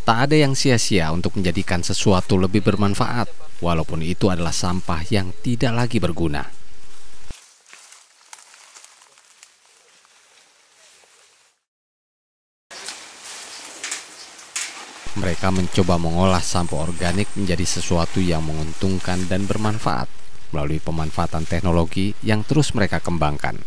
Tak ada yang sia-sia untuk menjadikan sesuatu lebih bermanfaat, walaupun itu adalah sampah yang tidak lagi berguna. Mereka mencoba mengolah sampah organik menjadi sesuatu yang menguntungkan dan bermanfaat melalui pemanfaatan teknologi yang terus mereka kembangkan.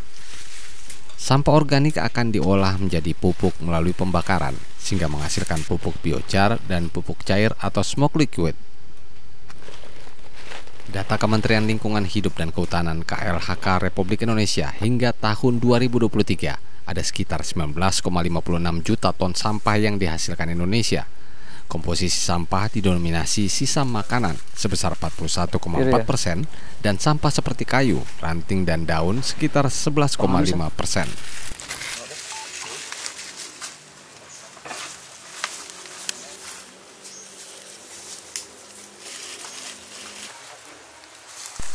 Sampah organik akan diolah menjadi pupuk melalui pembakaran, sehingga menghasilkan pupuk biochar dan pupuk cair atau smoke liquid. Data Kementerian Lingkungan Hidup dan Kehutanan KLHK Republik Indonesia hingga tahun 2023 ada sekitar 19,56 juta ton sampah yang dihasilkan Indonesia. Komposisi sampah didominasi sisa makanan sebesar 41,4% dan sampah seperti kayu, ranting, dan daun sekitar 11,5%.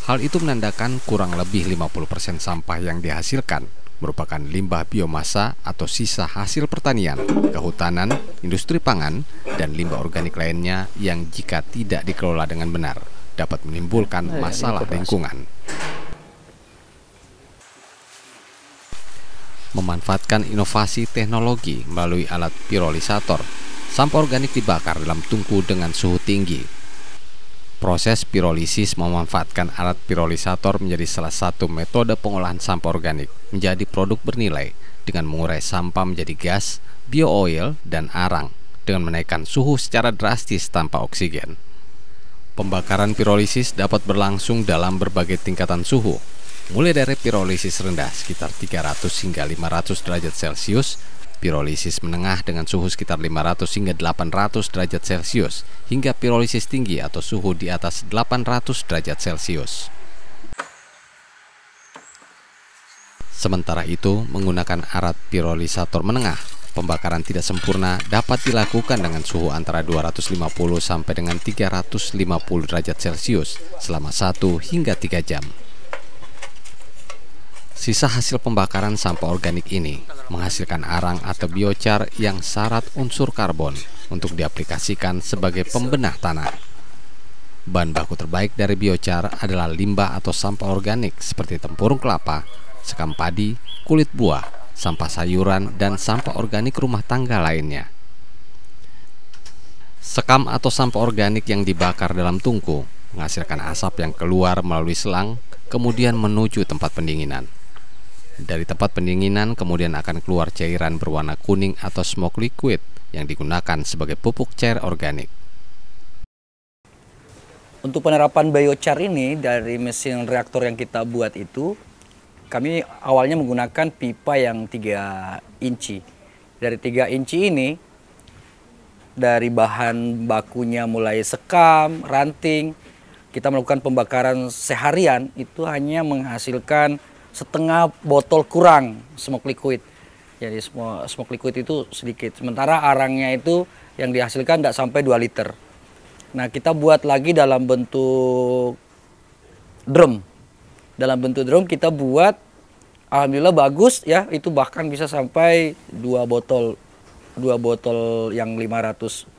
Hal itu menandakan kurang lebih 50% sampah yang dihasilkan merupakan limbah biomasa atau sisa hasil pertanian, kehutanan, industri pangan, dan limbah organik lainnya yang jika tidak dikelola dengan benar dapat menimbulkan masalah lingkungan. Memanfaatkan inovasi teknologi melalui alat pirolisator, sampah organik dibakar dalam tungku dengan suhu tinggi. Proses pirolisis memanfaatkan alat pirolisator menjadi salah satu metode pengolahan sampah organik menjadi produk bernilai dengan mengurai sampah menjadi gas, bio-oil, dan arang dengan menaikkan suhu secara drastis tanpa oksigen. Pembakaran pirolisis dapat berlangsung dalam berbagai tingkatan suhu, mulai dari pirolisis rendah sekitar 300 hingga 500 derajat Celcius, pirolisis menengah dengan suhu sekitar 500 hingga 800 derajat Celcius, hingga pirolisis tinggi atau suhu di atas 800 derajat Celcius. Sementara itu, menggunakan alat pirolisator menengah, pembakaran tidak sempurna dapat dilakukan dengan suhu antara 250 sampai dengan 350 derajat Celcius selama 1 hingga 3 jam. Sisa hasil pembakaran sampah organik ini menghasilkan arang atau biochar yang syarat unsur karbon untuk diaplikasikan sebagai pembenah tanah. Bahan baku terbaik dari biochar adalah limbah atau sampah organik seperti tempurung kelapa, sekam padi, kulit buah, sampah sayuran, dan sampah organik rumah tangga lainnya. Sekam atau sampah organik yang dibakar dalam tungku menghasilkan asap yang keluar melalui selang, kemudian menuju tempat pendinginan. Dari tempat pendinginan kemudian akan keluar cairan berwarna kuning atau smoke liquid yang digunakan sebagai pupuk cair organik. Untuk penerapan biochar ini dari mesin reaktor yang kita buat itu, kami awalnya menggunakan pipa yang 3 inci. Dari 3 inci ini, dari bahan bakunya mulai sekam, ranting, kita melakukan pembakaran seharian itu hanya menghasilkan setengah botol kurang smoke liquid. Jadi smoke liquid itu sedikit. Sementara arangnya itu yang dihasilkan tidak sampai 2 liter. Nah, kita buat lagi dalam bentuk drum. Dalam bentuk drum kita buat, alhamdulillah bagus ya, itu bahkan bisa sampai 2 botol yang 500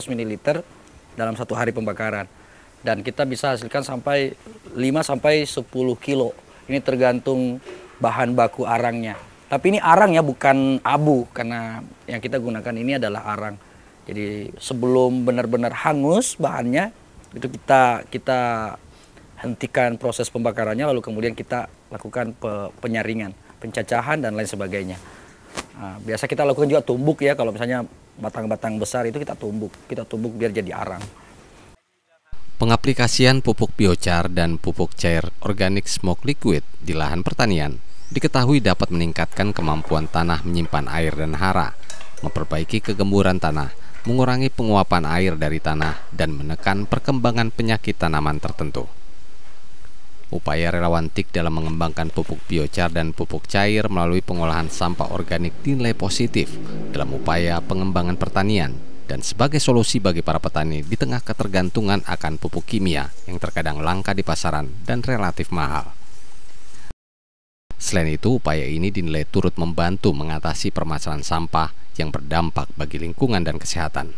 mililiter dalam 1 hari pembakaran. Dan kita bisa hasilkan sampai 5 sampai 10 kilo. Ini tergantung bahan baku arangnya. Tapi ini arang ya, bukan abu, karena yang kita gunakan ini adalah arang. Jadi sebelum benar-benar hangus bahannya, itu kita hentikan proses pembakarannya, lalu kemudian kita lakukan penyaringan, pencacahan, dan lain sebagainya. Nah, biasa kita lakukan juga tumbuk ya, kalau misalnya batang-batang besar itu kita tumbuk biar jadi arang. Pengaplikasian pupuk biochar dan pupuk cair organik smoke liquid di lahan pertanian diketahui dapat meningkatkan kemampuan tanah menyimpan air dan hara, memperbaiki kegemburan tanah, mengurangi penguapan air dari tanah, dan menekan perkembangan penyakit tanaman tertentu. Upaya relawan TIK dalam mengembangkan pupuk biochar dan pupuk cair melalui pengolahan sampah organik dinilai positif dalam upaya pengembangan pertanian dan sebagai solusi bagi para petani di tengah ketergantungan akan pupuk kimia yang terkadang langka di pasaran dan relatif mahal. Selain itu, upaya ini dinilai turut membantu mengatasi permasalahan sampah yang berdampak bagi lingkungan dan kesehatan.